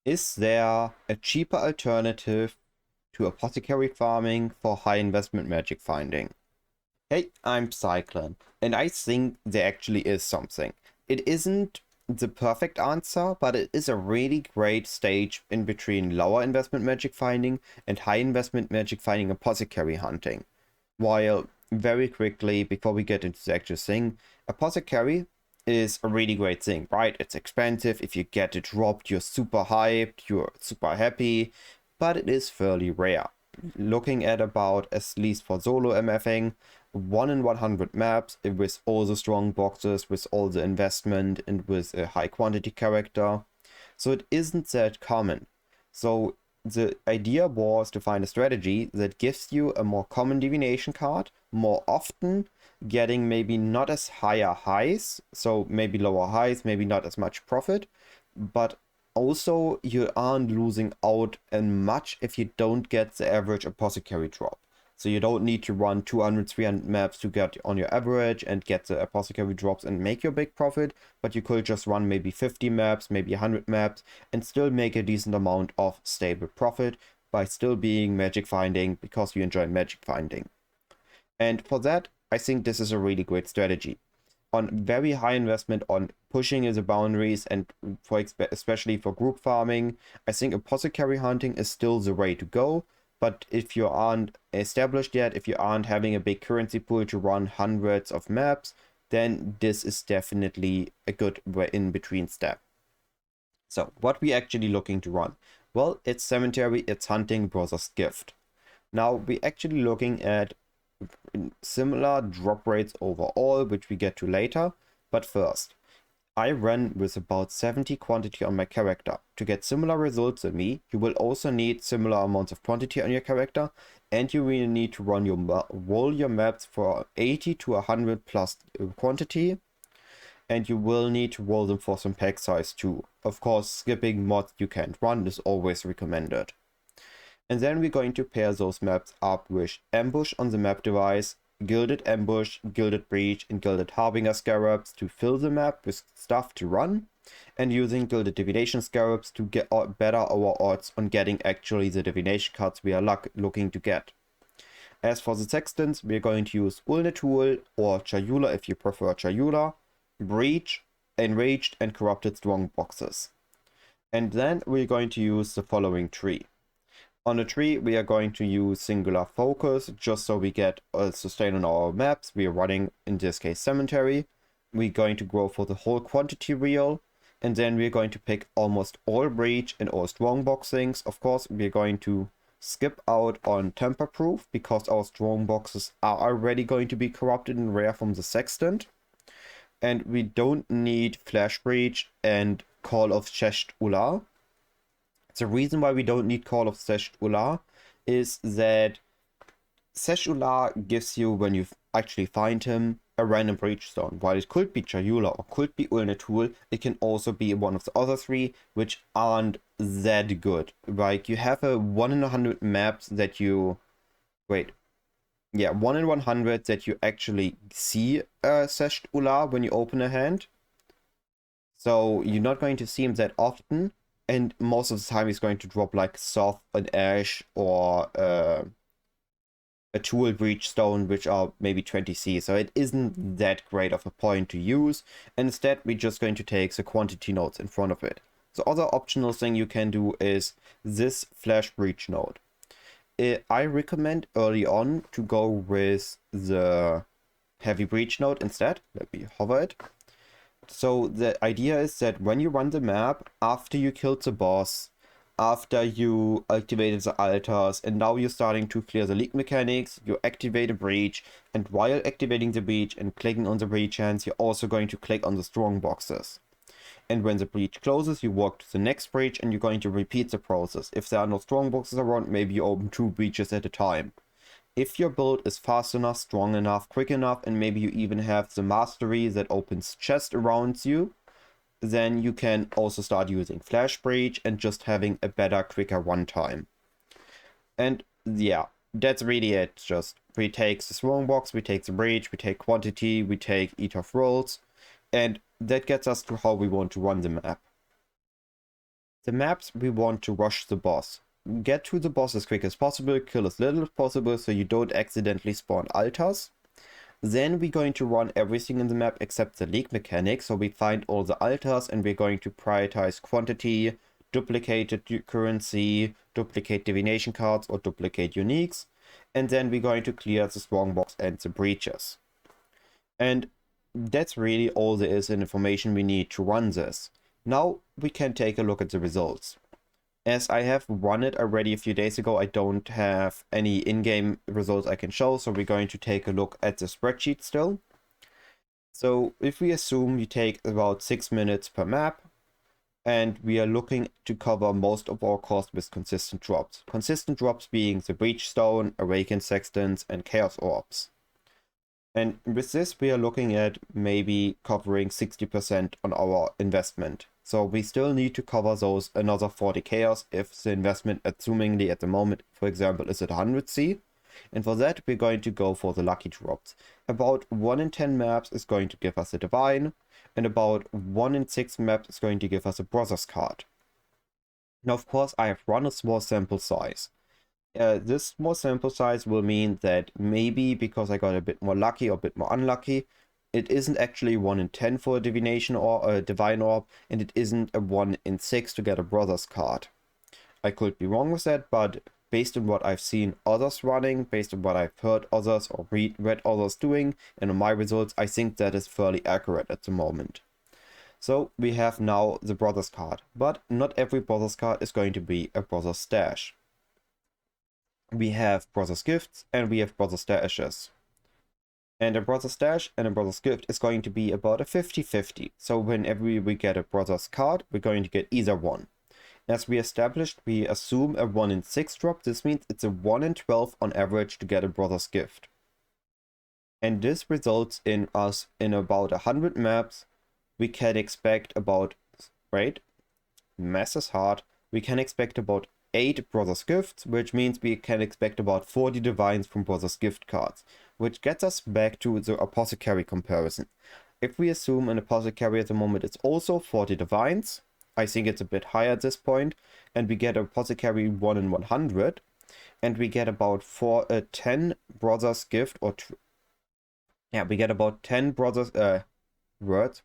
Is there a cheaper alternative to apothecary farming for high investment magic finding? Hey, I'm Cyclon, and I think there actually is something. It isn't the perfect answer, but it is a really great stage in between lower investment magic finding and high investment magic finding apothecary hunting. While very quickly, before we get into the actual thing, apothecary is a really great thing, right? It's expensive. If you get it dropped, you're super hyped, you're super happy, but it is fairly rare. Looking at about, at least for solo MFing, 1 in 100 maps with all the strong boxes, with all the investment, and with a high quantity character. So it isn't that common. So the idea was to find a strategy that gives you a more common divination card more often, getting maybe not as higher highs, so maybe lower highs, maybe not as much profit, but also you aren't losing out and much if you don't get the average apothecary drop. So you don't need to run 200, 300 maps to get on your average and get the apothecary drops and make your big profit, but you could just run maybe 50 maps, maybe 100 maps, and still make a decent amount of stable profit by still being magic finding because you enjoy magic finding. And for that, I think this is a really great strategy. On very high investment on pushing the boundaries and for especially for group farming, I think apothecary hunting is still the way to go. But if you aren't established yet, if you aren't having a big currency pool to run hundreds of maps, then this is definitely a good in between step. So what we actually looking to run? Well, it's cemetery, it's hunting versus gift. Now we actually looking at similar drop rates overall, which we get to later. But first, I ran with about 70 quantity on my character. To get similar results than me, you will also need similar amounts of quantity on your character, and you will need to run roll your maps for 80 to 100 plus quantity, and you will need to roll them for some pack size too. Of course, skipping mods you can't run is always recommended. And then we're going to pair those maps up with Ambush on the map device, Gilded Ambush, Gilded Breach, and Gilded Harbinger Scarabs to fill the map with stuff to run, and using Gilded Divination Scarabs to get better our odds on getting actually the divination cards we are looking to get. As for the Sextants, we're going to use Ulnetul or Chayula if you prefer Chayula, Breach, Enraged, and Corrupted Strong boxes. And then we're going to use the following tree. On the tree, we are going to use singular focus, just so we get a sustain on our maps. We are running, in this case, cemetery. We're going to go for the whole quantity wheel, and then we're going to pick almost all breach and all strong boxings. Of course, we're going to skip out on temper proof, because our strong boxes are already going to be corrupted and rare from the sextant. And we don't need flash breach and call of Shesh Ular. The reason why we don't need Call of Sesh Ular is that Sesh Ular gives you, when you actually find him, a random breach zone. While it could be Chayula or could be Ulnetul, it can also be one of the other three, which aren't that good. Like, you have a 1 in 100 maps that you... Wait. Yeah, 1 in 100 that you actually see Sesh Ular when you open a hand. So you're not going to see him that often. And most of the time he's going to drop like Soth and Ash or a Tool Breach Stone, which are maybe 20C. So it isn't that great of a point to use. And instead, we're just going to take the quantity nodes in front of it. The other optional thing you can do is this Flash Breach node. I recommend early on to go with the Heavy Breach node instead. Let me hover it. So the idea is that when you run the map, after you killed the boss, after you activated the altars, and now you're starting to clear the leak mechanics, you activate a breach, and while activating the breach and clicking on the breach hands, you're also going to click on the strong boxes. And when the breach closes, you walk to the next breach and you're going to repeat the process. If there are no strong boxes around, maybe you open 2 breaches at a time. If your build is fast enough, strong enough, quick enough, and maybe you even have the mastery that opens chest around you, then you can also start using Flash Breach and just having a better, quicker run time. And yeah, that's really it. Just we take the strong box, we take the breach, we take quantity, we take eat of rolls, and that gets us to how we want to run the map. the maps we want to rush the boss. Get to the boss as quick as possible, kill as little as possible so you don't accidentally spawn altars. Then we're going to run everything in the map except the leak mechanic, so we find all the altars and we're going to prioritize quantity, duplicated currency, duplicate divination cards or duplicate uniques, and then we're going to clear the strongbox and the breaches. And that's really all there is in information we need to run this. Now we can take a look at the results. As I have run it already a few days ago, I don't have any in-game results I can show, so we're going to take a look at the spreadsheet still. So if we assume you take about 6 minutes per map, and we are looking to cover most of our cost with consistent drops. Consistent drops being the Breachstone, Awakened Sextants, and Chaos Orbs. And with this, we are looking at maybe covering 60% on our investment. So we still need to cover those another 40 chaos if the investment, assumingly at the moment, for example, is at 100C. And for that, we're going to go for the lucky drops. About 1 in 10 maps is going to give us a divine, and about 1 in 6 maps is going to give us a brothers card. Now, of course, I have run a small sample size. This small sample size will mean that maybe because I got a bit more lucky or a bit more unlucky, it isn't actually 1 in 10 for a divination or a divine orb, and it isn't a 1 in 6 to get a brothers card. I could be wrong with that, but based on what I've seen others running, based on what I've heard others or read others doing, and on my results, I think that is fairly accurate at the moment. So we have now the brothers card, but not every brothers card is going to be a brothers stash. We have brothers gifts and we have brothers stashes. And a brother stash and a brother's gift is going to be about a 50-50. So whenever we get a brother's card, we're going to get either one. As we established, we assume a 1 in 6 drop. This means it's a 1 in 12 on average to get a brother's gift. And this results in us in about 100 maps. We can expect about, right? Math is hard. We can expect about 8 brothers gifts, which means we can expect about 40 divines from brothers gift cards, which gets us back to the apothecary comparison. If we assume an apothecary at the moment it's also 40 divines, I think it's a bit higher at this point, and we get apothecary 1 in 100, and we get about 10 brothers gift we get about 10 brothers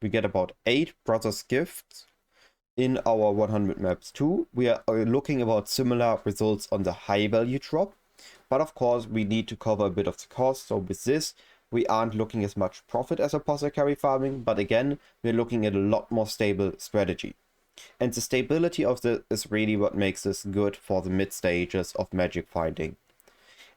we get about 8 brothers gifts in our 100 maps too. We are looking about similar results on the high value drop, but of course we need to cover a bit of the cost. So with this, we aren't looking as much profit as apothecary farming, but again, we're looking at a lot more stable strategy. And the stability of this is really what makes this good for the mid stages of magic finding.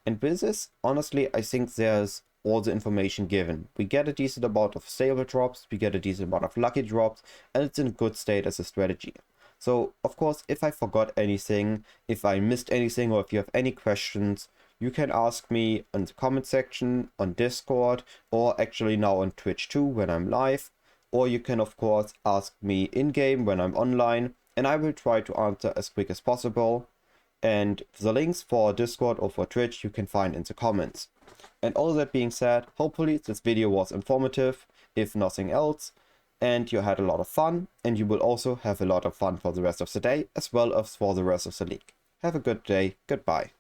And with this, honestly, I think there's all the information given. We get a decent amount of stable drops, we get a decent amount of lucky drops, and it's in a good state as a strategy. So, of course, if I forgot anything, if I missed anything, or if you have any questions, you can ask me in the comment section, on Discord, or actually now on Twitch too when I'm live. Or you can, of course, ask me in-game when I'm online, and I will try to answer as quick as possible. And the links for Discord or for Twitch you can find in the comments. And all that being said, hopefully this video was informative, if nothing else, and you had a lot of fun, and you will also have a lot of fun for the rest of the day, as well as for the rest of the league. Have a good day, goodbye.